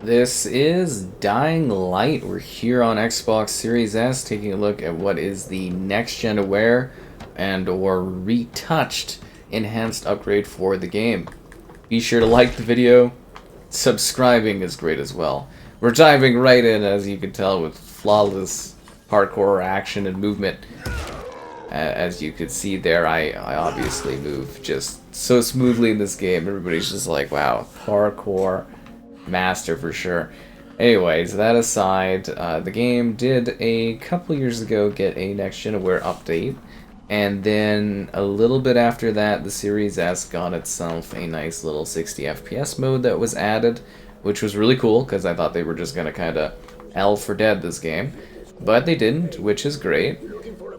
This is Dying Light. We're here on Xbox Series S taking a look at what is the next-gen aware and or retouched enhanced upgrade for the game. Be sure to like the video. Subscribing is great as well. We're diving right in, as you can tell, with flawless parkour action and movement. As you could see there, I obviously move just so smoothly in this game. Everybody's just like, wow, parkour master for sure. Anyways, that aside, the game did a couple years ago get a next-gen aware update, and then a little bit after that, the Series S got itself a nice little 60 FPS mode that was added, which was really cool because I thought they were just gonna kind of L for dead this game, but they didn't, which is great.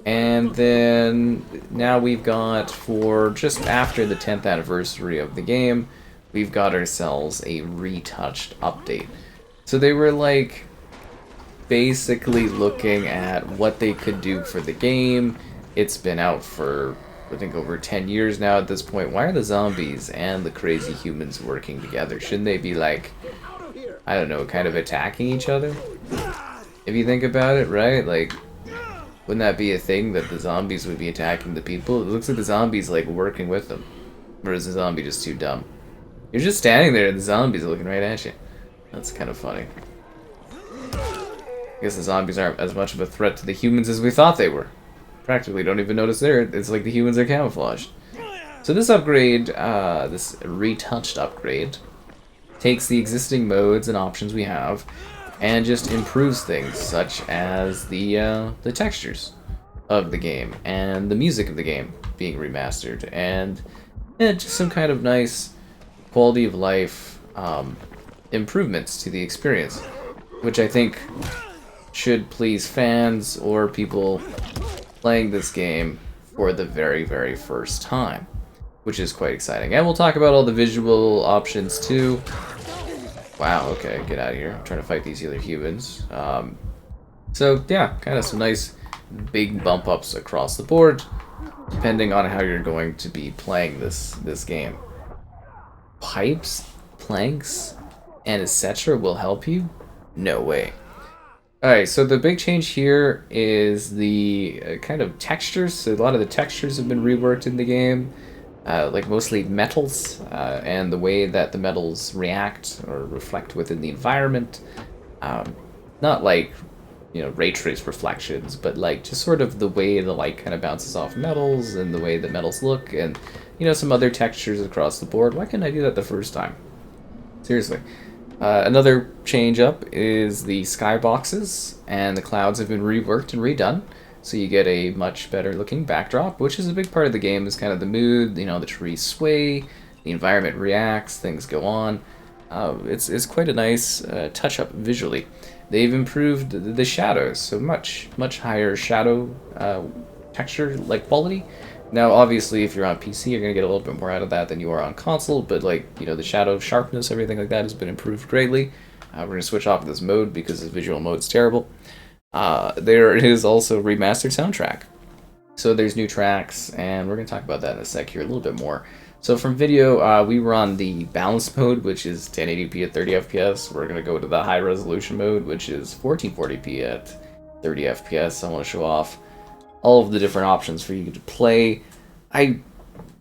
And then now we've got, for just after the 10th anniversary of the game, we've got ourselves a retouched update. So they were like basically looking at what they could do for the game. It's been out for I think over 10 years now at this point. Why are the zombies and the crazy humans working together? Shouldn't they be like, I don't know, kind of attacking each other? If you think about it, right? Like, wouldn't that be a thing that the zombies would be attacking the people? It looks like the zombies like working with them. Or is the zombie just too dumb? You're just standing there and the zombies are looking right at you. That's kind of funny. I guess the zombies aren't as much of a threat to the humans as we thought they were. Practically don't even notice there. It's like the humans are camouflaged. So this upgrade, this retouched upgrade, takes the existing modes and options we have and just improves things such as the textures of the game and the music of the game being remastered and just some kind of nice quality of life improvements to the experience, which I think should please fans or people playing this game for the very, very first time, which is quite exciting. And we'll talk about all the visual options too. Wow, okay, get out of here. I'm trying to fight these other humans. So yeah, kind of some nice big bump ups across the board, depending on how you're going to be playing this game. Pipes, planks, and etc. will help you? No way. Alright, so the big change here is the kind of textures. So a lot of the textures have been reworked in the game, like mostly metals, and the way that the metals react or reflect within the environment. Not like, you know, ray trace reflections, but like just sort of the way the light kind of bounces off metals and the way the metals look, and you know, some other textures across the board. Why couldn't I do that the first time? Seriously. Another change up is the skyboxes, and the clouds have been reworked and redone, so you get a much better looking backdrop, which is a big part of the game, is kind of the mood. You know, the trees sway, the environment reacts, things go on. It's quite a nice touch up visually. They've improved the shadows, so much higher shadow texture like quality. Now, obviously, if you're on PC, you're going to get a little bit more out of that than you are on console, but, like, you know, the shadow sharpness, everything like that has been improved greatly. We're going to switch off this mode because the visual mode's terrible. There is also remastered soundtrack. So there's new tracks, and we're going to talk about that in a sec here a little bit more. So from video, we were on the balanced mode, which is 1080p at 30 FPS. We're going to go to the high resolution mode, which is 1440p at 30 FPS. I want to show off all of the different options for you to play.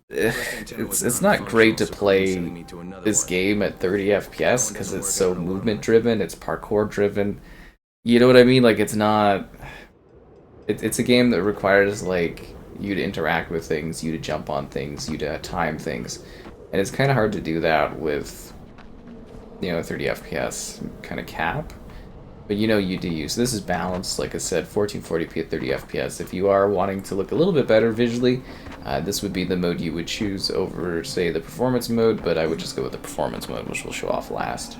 It's not great to play this game at 30 FPS because it's so movement driven, it's parkour driven. You know what I mean? Like, it's not. It's a game that requires like you to interact with things, you to jump on things, you to time things, and it's kind of hard to do that with, you know, 30 FPS kind of cap. But you know you do use. This is balanced, like I said, 1440p at 30 FPS. If you are wanting to look a little bit better visually, this would be the mode you would choose over, say, the performance mode, but I would just go with the performance mode, which we'll show off last.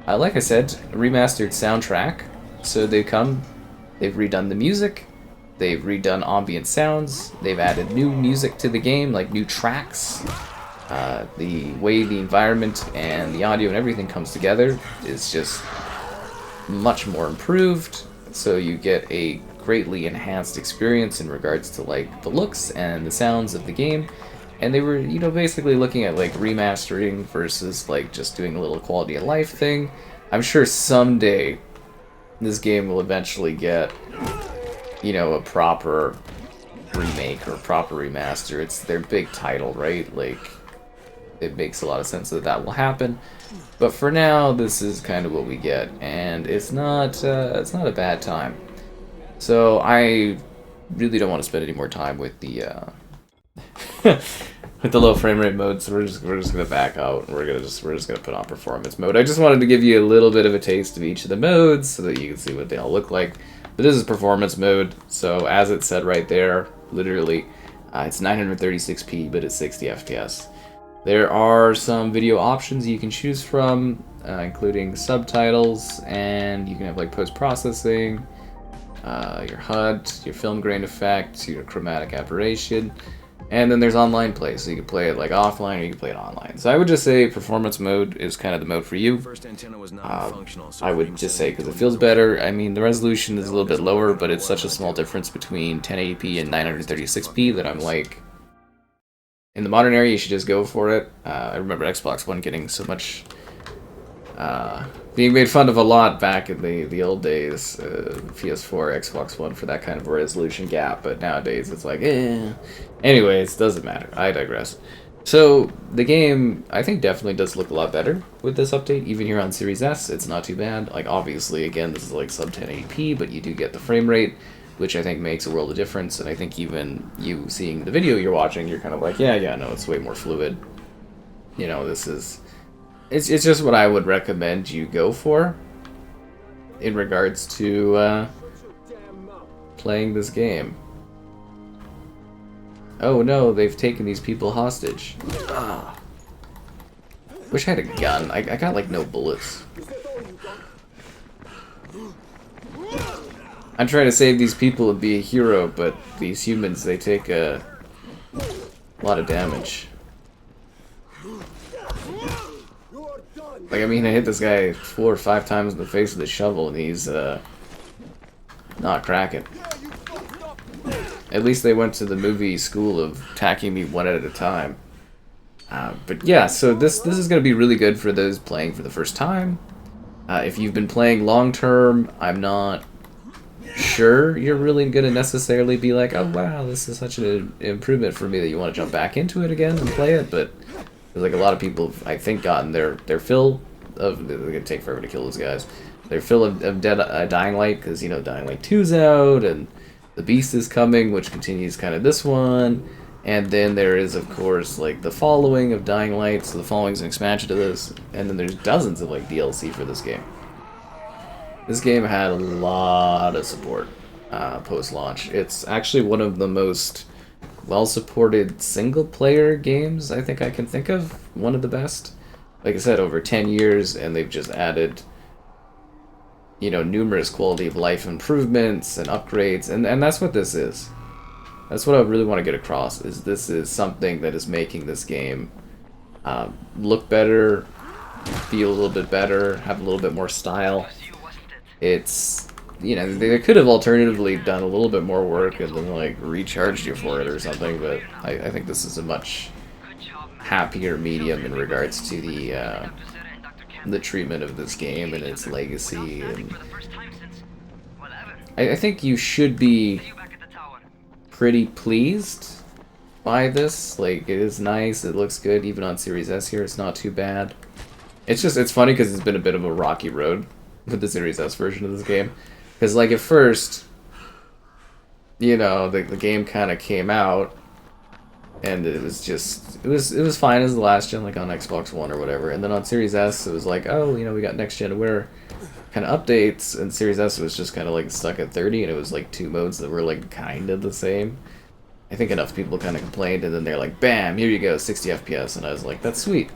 Like I said, remastered soundtrack. So they've redone the music, they've redone ambient sounds, they've added new music to the game, like new tracks. The way the environment and the audio and everything comes together is just much more improved, so you get a greatly enhanced experience in regards to like the looks and the sounds of the game. And they were, you know, basically looking at like remastering versus like just doing a little quality of life thing. I'm sure someday this game will eventually get, you know, a proper remake or proper remaster. It's their big title, right? Like, it makes a lot of sense that that will happen. But for now, this is kind of what we get, and it's not a bad time. So I really don't want to spend any more time with the with the low frame rate mode. So we're just gonna back out, and we're just gonna put on performance mode. I just wanted to give you a little bit of a taste of each of the modes so that you can see what they all look like. But this is performance mode, so as it said right there, literally, it's 936p, but it's 60 FPS. There are some video options you can choose from, including subtitles, and you can have like post-processing, your HUD, your film grain effect, your chromatic aberration, and then there's online play, so you can play it like offline or you can play it online. So I would just say performance mode is kind of the mode for you. I would just say because it feels better. I mean, the resolution is a little bit lower, but it's such a small difference between 1080p and 936p that I'm like, in the modern era, you should just go for it. I remember Xbox One getting so much, being made fun of a lot back in the old days, PS4, Xbox One, for that kind of a resolution gap, but nowadays it's like, eh. Anyways, doesn't matter. I digress. So, the game, I think, definitely does look a lot better with this update. Even here on Series S, it's not too bad. Like, obviously, again, this is like sub 1080p, but you do get the frame rate, which I think makes a world of difference, and I think even you seeing the video you're watching, you're kind of like, yeah, no, it's way more fluid. You know, this is... It's just what I would recommend you go for in regards to playing this game. Oh no, they've taken these people hostage. Ah. Wish I had a gun. I got like no bullets. I'm trying to save these people and be a hero, but these humans, they take a lot of damage. Like, I mean, I hit this guy 4 or 5 times in the face with a shovel, and he's not cracking. At least they went to the movie school of attacking me one at a time. But yeah, so this is going to be really good for those playing for the first time. If you've been playing long term, I'm not sure you're really going to necessarily be like, oh wow, this is such an improvement for me that you want to jump back into it again and play it, but there's like a lot of people have, I think, gotten their fill of, they're going to take forever to kill those guys, their fill of Dying Light, because, you know, Dying Light 2's out, and The Beast is coming, which continues kind of this one, and then there is, of course, like, the following of Dying Light, so the following is an expansion to this, and then there's dozens of, like, DLC for this game. This game had a lot of support post-launch. It's actually one of the most well-supported single-player games I think I can think of. One of the best. Like I said, over 10 years, and they've just added, you know, numerous quality of life improvements and upgrades, and that's what this is. That's what I really want to get across, is this is something that is making this game look better, feel a little bit better, have a little bit more style. It's, you know, they could have alternatively done a little bit more work and then, like, recharged you for it or something, but I think this is a much happier medium in regards to the treatment of this game and its legacy. And I think you should be pretty pleased by this. Like, it is nice, it looks good, even on Series S here, it's not too bad. It's just, it's funny because it's been a bit of a rocky road with the Series S version of this game. Because, like, at first, you know, the game kind of came out, and it was just, it was fine as the last gen, like on Xbox One or whatever. And then on Series S, it was like, oh, you know, we got next gen aware kind of updates, and Series S was just kind of like stuck at 30, and it was like 2 modes that were like kind of the same. I think enough people kind of complained, and then they're like, bam, here you go, 60 FPS, and I was like, that's sweet.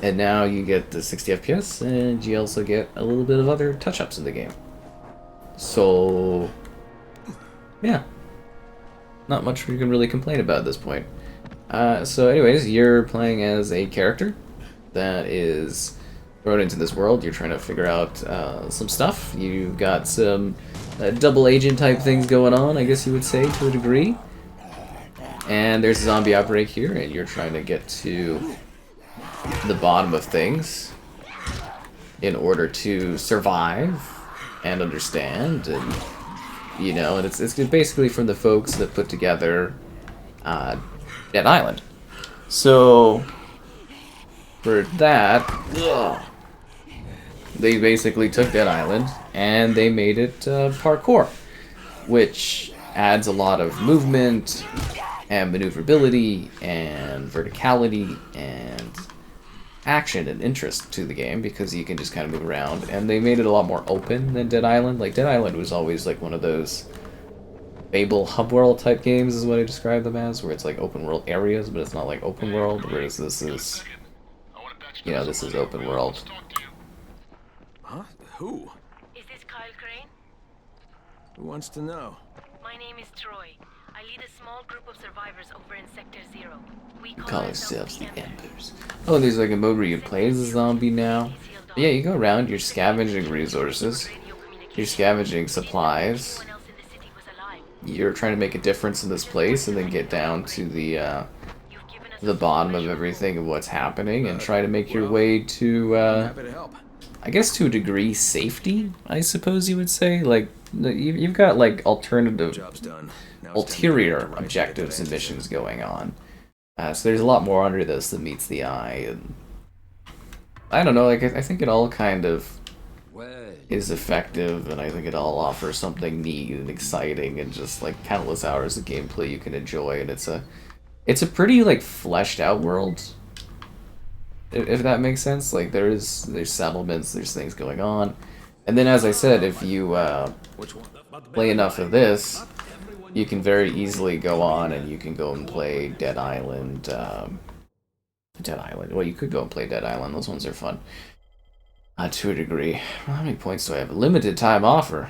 And now you get the 60 FPS, and you also get a little bit of other touch-ups in the game. So, yeah. Not much you can really complain about at this point. So anyways, you're playing as a character that is thrown into this world. You're trying to figure out some stuff. You've got some double agent type things going on, I guess you would say, to a degree. And there's a zombie outbreak here, and you're trying to get to the bottom of things. in order to survive and understand, and you know, and it's basically from the folks that put together Dead Island. So for that, they basically took Dead Island and they made it parkour, which adds a lot of movement and maneuverability and verticality and action and interest to the game, because you can just kind of move around, and they made it a lot more open than Dead Island. Like, Dead Island was always like one of those Fable hub world type games is what I describe them as, where it's like open world areas, but it's not like open world, whereas this is, you know, this is open world. Huh? Who? Is this Kyle Crane? Who wants to know? My name is Troy. I lead a small group of survivors over in Sector Zero. We Call ourselves the Embers. Oh, there's like a mode where you play as a zombie now. But yeah, you go around, you're scavenging resources, you're scavenging supplies, you're trying to make a difference in this place, and then get down to the bottom of everything of what's happening, and try to make your way to, Happy to help. I guess to a degree, safety, I suppose you would say. Like, you've got like alternative, Job's done. Now it's time to ulterior get the right objectives and answer. missions going on. So there's a lot more under this than meets the eye, and I don't know, like, I think it all kind of is effective, and I think it all offers something neat and exciting, and just like countless hours of gameplay you can enjoy, and it's a pretty like fleshed out world, if that makes sense. Like, there's settlements, there's things going on, and then, as I said, if you Which one? play enough of this, you can very easily go on and you can go and play Dead Island. Dead Island. Well, you could go and play Dead Island. Those ones are fun. To a degree. Well, how many points do I have? A limited time offer.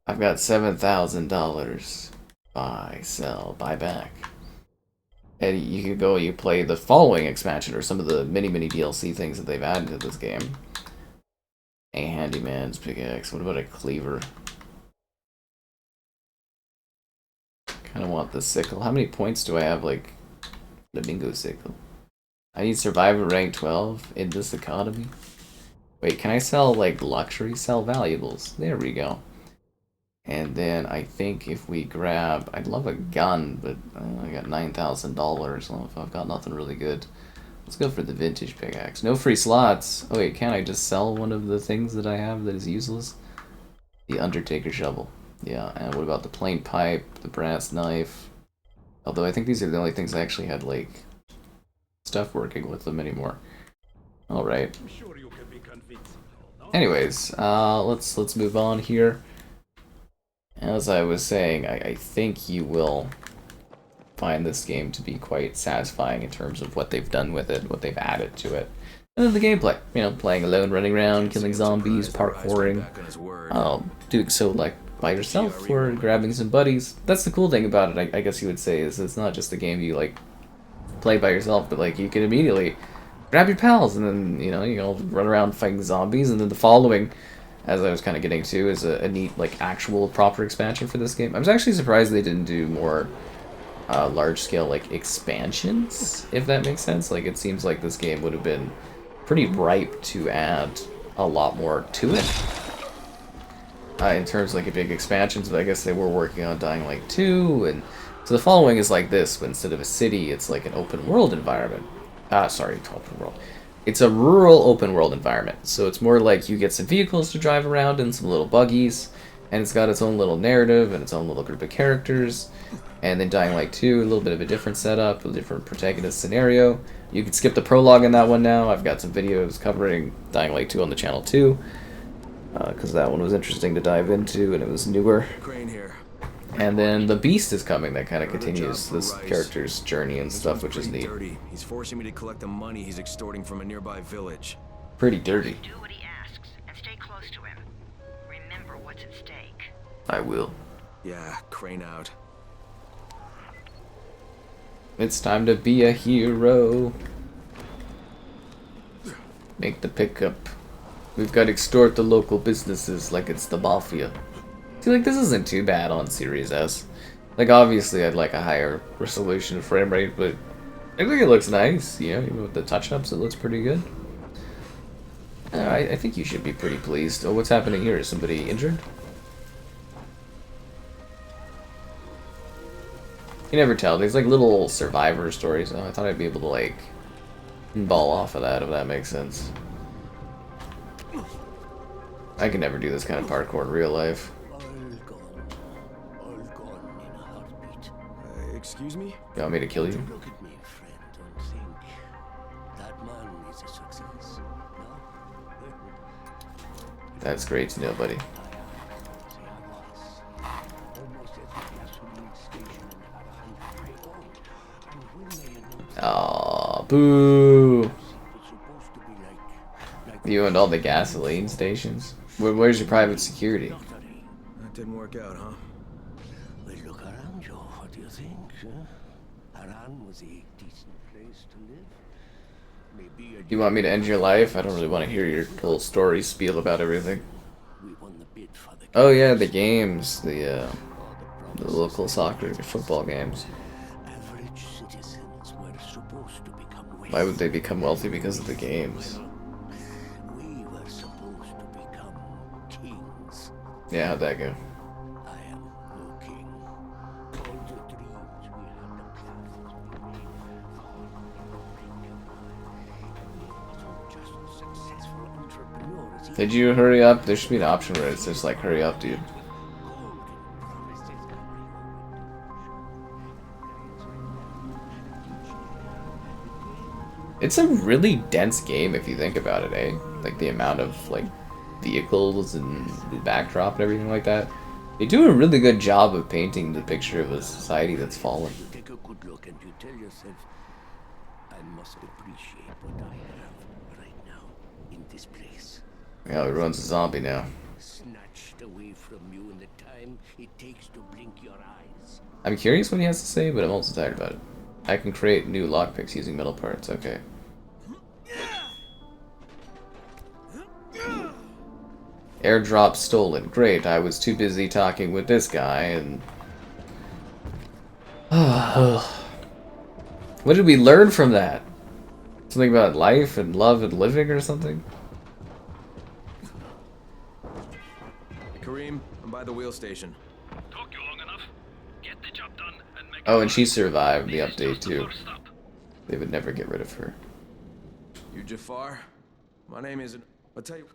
I've got $7,000. Buy, sell, buy back. And you could go, you play the following expansion, or some of the many DLC things that they've added to this game. A handyman's pickaxe. What about a cleaver? Kind of want the sickle. How many points do I have? Like, flamingo sickle. I need survivor rank 12 in this economy. Wait, can I sell like luxury? Sell valuables. There we go. And then I think if we grab, I'd love a gun, but I got $9,000. So if I've got nothing really good, let's go for the vintage pickaxe. No free slots. Oh wait, can I just sell one of the things that I have that is useless? The Undertaker shovel. Yeah, and what about the plain pipe, the brass knife? Although I think these are the only things I actually had, like, stuff working with them anymore. Alright. Anyways, let's move on here. As I was saying, I think you will find this game to be quite satisfying in terms of what they've done with it, what they've added to it. And then the gameplay, you know, playing alone, running around, killing zombies, parkouring, doing so like by yourself or grabbing some buddies. That's the cool thing about it, I guess you would say, is it's not just a game you like play by yourself, but like you can immediately grab your pals and then, you know, run around fighting zombies. And then the following, as I was kind of getting to, is a neat like actual proper expansion for this game. I was actually surprised they didn't do more large scale like expansions, if that makes sense. Like, it seems like this game would have been pretty ripe to add a lot more to it in terms of like big expansions, but I guess they were working on Dying Light 2, and so the following is like this, but instead of a city, it's like an open world environment. Sorry, open world. It's a rural open world environment, so it's more like you get some vehicles to drive around in, some little buggies, and it's got its own little narrative and its own little group of characters. And then Dying Light 2, a little bit of a different setup, a different protagonist scenario. You can skip the prologue in that one now. I've got some videos covering Dying Light 2 on the channel too, because that one was interesting to dive into, and it was newer. Crane here. And then the Beast is coming, that kind of continues this character's journey and stuff, which is neat. Dirty. He's forcing me to collect the money he's extorting from a nearby village. Pretty dirty. Do what he asks and stay close to him. Remember what's at stake. I will. Yeah, Crane out. It's time to be a hero. Make the pickup. We've got to extort the local businesses like it's the mafia. See, like, this isn't too bad on Series S. Like, obviously, I'd like a higher resolution frame rate, but I think it looks nice. You know, even with the touch-ups, it looks pretty good. I think you should be pretty pleased. Oh, what's happening here? Is somebody injured? You never tell. There's like little survivor stories. Oh, I thought I'd be able to like ball off of that, if that makes sense. I can never do this kind of parkour in real life. All gone in a heartbeat. Excuse me? You want me to kill you? Look at me, friend, and think that man is a success. No? That's great to know, buddy. Almost every gasoline station in Haran I owned. And when they announced Aw, boo! it was supposed to be like You owned all the gasoline stations? Where's your private security? lottery. That didn't work out, huh? Well, look around, Joe. What do you think? Haran was a decent place to live. Maybe a You want me to end your life? I don't really want to hear your whole story spiel about everything. we won the bid for the Oh yeah, the games, the local soccer, football games. average citizens were supposed to become wealthy. Why would they become wealthy because of the games? We were supposed to become kings. Yeah, how'd that go? I am no king. All the dreams we had, the plans we made, just successful entrepreneurs. Did you hurry up? There should be an option where it's just like, hurry up, dude. It's a really dense game if you think about it, eh? Like the amount of like vehicles and the backdrop and everything like that. They do a really good job of painting the picture of a society that's fallen. You take a good look and you tell yourself, I must appreciate what I have right now in this place. Yeah, everyone's a zombie now. Snatched away from you in the time it takes to blink your eyes. I'm curious what he has to say, but I'm also tired about it. I can create new lockpicks using metal parts. Okay. Airdrop stolen. Great. I was too busy talking with this guy and... What did we learn from that? Something about life and love and living or something? Kareem, I'm by the wheel station. Took you long enough. Get the job done and make Oh, it and she right. survived the This is update just the too. first stop. They would never get rid of her. You Jafar? My name isn't... I'll tell you...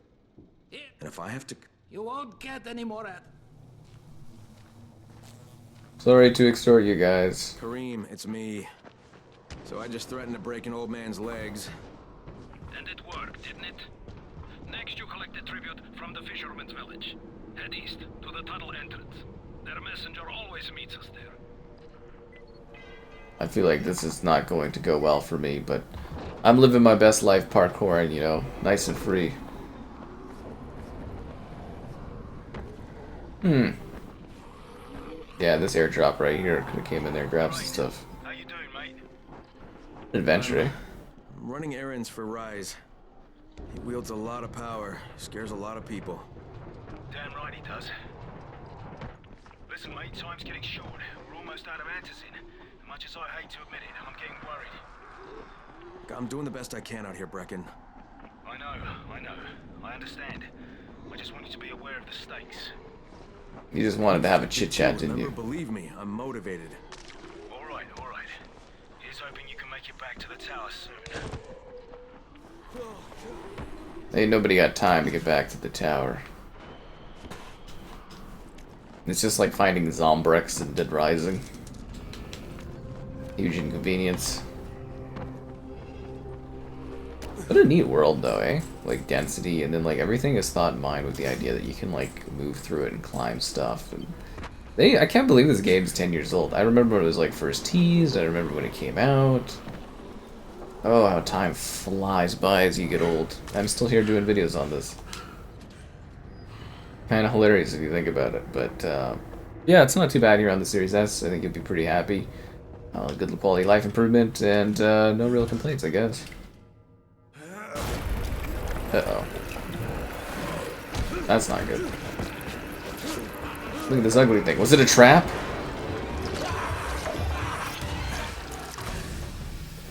Here, And if I have to... you won't get any more at. Sorry to extort you guys. Kareem, it's me. So I just threatened to break an old man's legs. And it worked, didn't it? Next, you collect the tribute from the fisherman's village. Head east to the tunnel entrance. Their messenger always meets us there. I feel like this is not going to go well for me, but I'm living my best life parkouring, you know, nice and free. Yeah, this airdrop right here could have came in there and grabbed some stuff. How you doing, mate? Adventure, eh? I'm running errands for Rise. He wields a lot of power, scares a lot of people. Damn right he does. Listen, mate, time's getting short. We're almost out of Antizin. Much as I hate to admit it, I'm getting worried. I'm doing the best I can out here, Brecken. I know. I understand. I just want you to be aware of the stakes. You just wanted to have a chit chat, didn't Remember, you? believe me, I'm motivated. All right. Here's hoping you can make it back to the tower soon. Ain't nobody got time to get back to the tower. It's just like finding Zombrex in Dead Rising. Huge inconvenience. What a neat world though, eh? Like density, and then like everything is thought in mind with the idea that you can like move through it and climb stuff. And I can't believe this game's 10 years old. I remember when it was like first teased, I remember when it came out. Oh, how time flies by as you get old. I'm still here doing videos on this. Kinda hilarious if you think about it, but yeah, it's not too bad here on the Series S. I think you'll be pretty happy. Good quality life improvement, and no real complaints, I guess. Uh-oh. That's not good. Look at this ugly thing. Was it a trap?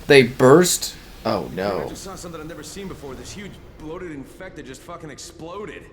They burst? Oh I no. just saw something I've never seen before. This huge bloated infected just fucking exploded.